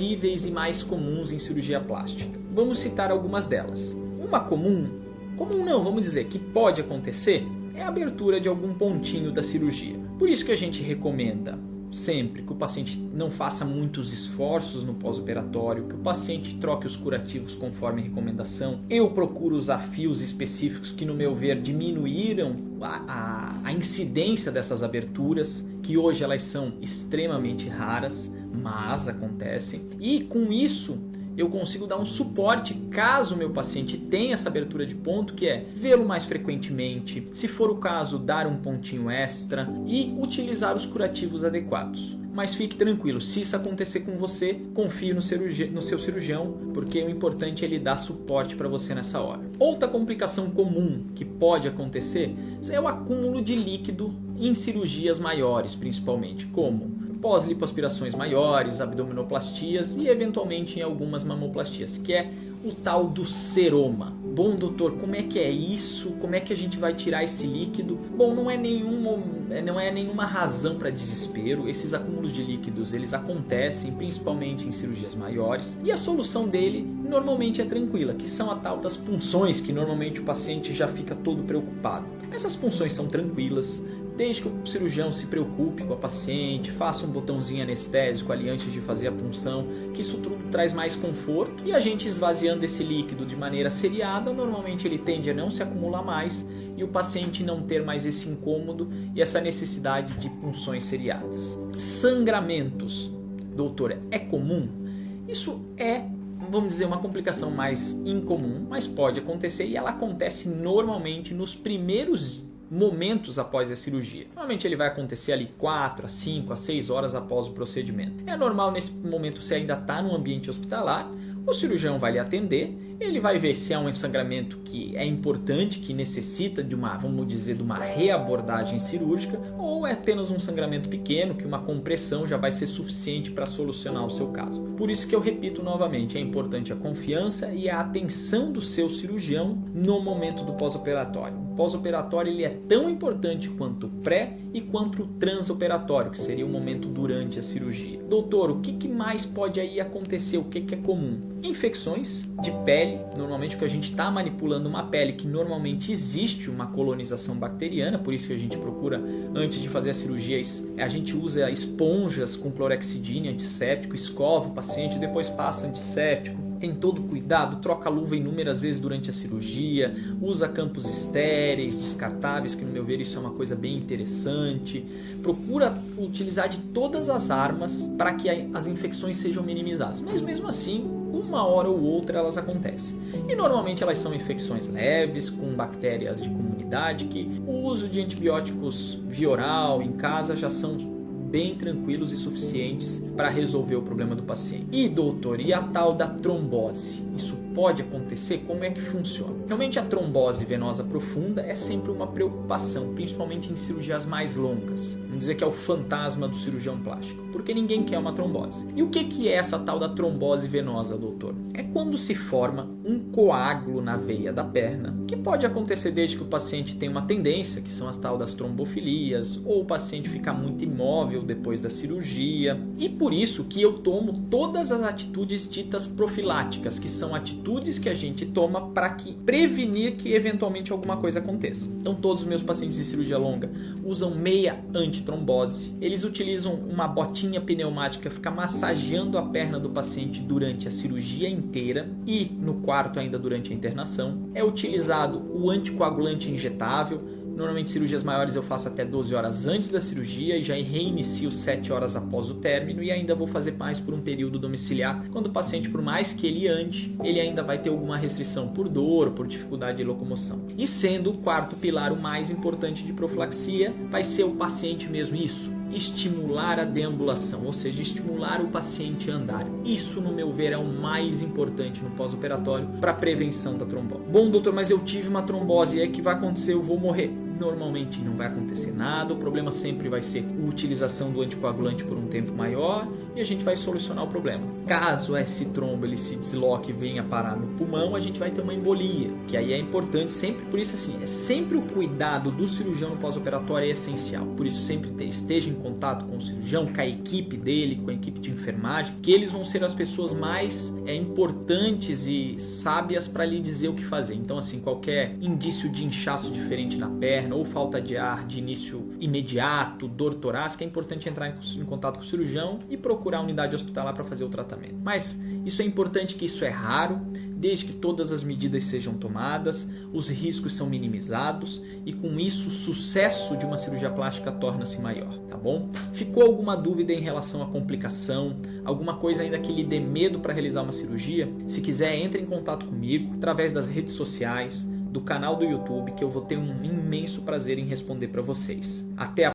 possíveis e mais comuns em cirurgia plástica. Vamos citar algumas delas. Uma comum não, vamos dizer, que pode acontecer, é a abertura de algum pontinho da cirurgia. Por isso que a gente recomenda sempre que o paciente não faça muitos esforços no pós-operatório, que o paciente troque os curativos conforme recomendação. Eu procuro usar fios específicos que, no meu ver, diminuíram a incidência dessas aberturas, que hoje elas são extremamente raras, mas acontecem. E com isso eu consigo dar um suporte caso o meu paciente tenha essa abertura de ponto, que é vê-lo mais frequentemente, se for o caso, dar um pontinho extra e utilizar os curativos adequados. Mas fique tranquilo, se isso acontecer com você, confie no seu cirurgião, porque o importante é ele dar suporte para você nessa hora. Outra complicação comum que pode acontecer é o acúmulo de líquido em cirurgias maiores, principalmente, como pós-lipoaspirações maiores, abdominoplastias e eventualmente em algumas mamoplastias, que é o tal do seroma. Bom, doutor, como é que é isso? Como é que a gente vai tirar esse líquido? Bom, não é nenhuma razão para desespero. Esses acúmulos de líquidos, eles acontecem principalmente em cirurgias maiores, e a solução dele normalmente é tranquila, que são a tal das punções, que normalmente o paciente já fica todo preocupado. Essas punções são tranquilas, desde que o cirurgião se preocupe com a paciente, faça um botãozinho anestésico ali antes de fazer a punção, que isso tudo traz mais conforto. E a gente esvaziando esse líquido de maneira seriada, normalmente ele tende a não se acumular mais e o paciente não ter mais esse incômodo e essa necessidade de punções seriadas. Sangramentos, doutor, é comum? Isso é, vamos dizer, uma complicação mais incomum, mas pode acontecer, e ela acontece normalmente nos primeiros momentos após a cirurgia. Normalmente ele vai acontecer ali 4 a 5 a 6 horas após o procedimento. É normal nesse momento, você ainda está no ambiente hospitalar, o cirurgião vai lhe atender, ele vai ver se é um sangramento que é importante, que necessita de uma, vamos dizer, de uma reabordagem cirúrgica, ou é apenas um sangramento pequeno, que uma compressão já vai ser suficiente para solucionar o seu caso. Por isso que eu repito novamente, é importante a confiança e a atenção do seu cirurgião no momento do pós-operatório. O pós-operatório ele é tão importante quanto o pré e quanto o transoperatório, que seria o momento durante a cirurgia. Doutor, o que mais pode aí acontecer? O que é comum? Infecções de pele, normalmente porque a gente está manipulando uma pele que normalmente existe uma colonização bacteriana, por isso que a gente procura, antes de fazer a cirurgia, a gente usa esponjas com clorexidina, antisséptico, escova o paciente, depois passa antisséptico. Tem todo cuidado, troca a luva inúmeras vezes durante a cirurgia, usa campos estéreis, descartáveis, que no meu ver isso é uma coisa bem interessante. Procura utilizar de todas as armas para que as infecções sejam minimizadas, mas mesmo assim, uma hora ou outra elas acontecem. E normalmente elas são infecções leves, com bactérias de comunidade, que o uso de antibióticos via oral em casa já são bem tranquilos e suficientes para resolver o problema do paciente. E doutor, e a tal da trombose? Isso pode acontecer? Como é que funciona? Realmente a trombose venosa profunda é sempre uma preocupação, principalmente em cirurgias mais longas. Vamos dizer que é o fantasma do cirurgião plástico, porque ninguém quer uma trombose. E o que é essa tal da trombose venosa, doutor? É quando se forma um coágulo na veia da perna, que pode acontecer desde que o paciente tem uma tendência, que são as tal das trombofilias, ou o paciente fica muito imóvel depois da cirurgia. E por isso que eu tomo todas as atitudes ditas profiláticas, que são atitudes que a gente toma para prevenir que eventualmente alguma coisa aconteça. Então todos os meus pacientes de cirurgia longa usam meia antitrombose, eles utilizam uma botinha pneumática que fica massageando a perna do paciente durante a cirurgia inteira e no quarto ainda durante a internação. É utilizado o anticoagulante injetável. Normalmente cirurgias maiores eu faço até 12 horas antes da cirurgia e já reinicio 7 horas após o término, e ainda vou fazer mais por um período domiciliar, quando o paciente, por mais que ele ande, ele ainda vai ter alguma restrição por dor, por dificuldade de locomoção. E sendo o quarto pilar o mais importante de profilaxia, vai ser o paciente mesmo, estimular a deambulação, ou seja, estimular o paciente a andar. Isso, no meu ver, é o mais importante no pós-operatório para a prevenção da trombose. Bom, doutor, mas eu tive uma trombose, e aí o que vai acontecer? Eu vou morrer. normalmente não vai acontecer nada, o problema sempre vai ser a utilização do anticoagulante por um tempo maior e a gente vai solucionar o problema. Caso esse trombo ele se desloque e venha parar no pulmão, a gente vai ter uma embolia, que aí é importante sempre, por isso assim, é sempre o cuidado do cirurgião no pós-operatório é essencial. Por isso sempre esteja em contato com o cirurgião, com a equipe dele, com a equipe de enfermagem, que eles vão ser as pessoas mais importantes e sábias para lhe dizer o que fazer. Então assim, qualquer indício de inchaço diferente na perna ou falta de ar de início imediato, dor torácica, é importante entrar em contato com o cirurgião e procurar a unidade hospitalar para fazer o tratamento. Mas isso é importante, que isso é raro, desde que todas as medidas sejam tomadas, os riscos são minimizados e com isso o sucesso de uma cirurgia plástica torna-se maior, tá bom? Ficou alguma dúvida em relação à complicação, alguma coisa ainda que lhe dê medo para realizar uma cirurgia? Se quiser, entre em contato comigo através das redes sociais, do canal do YouTube, que eu vou ter um imenso prazer em responder para vocês. Até a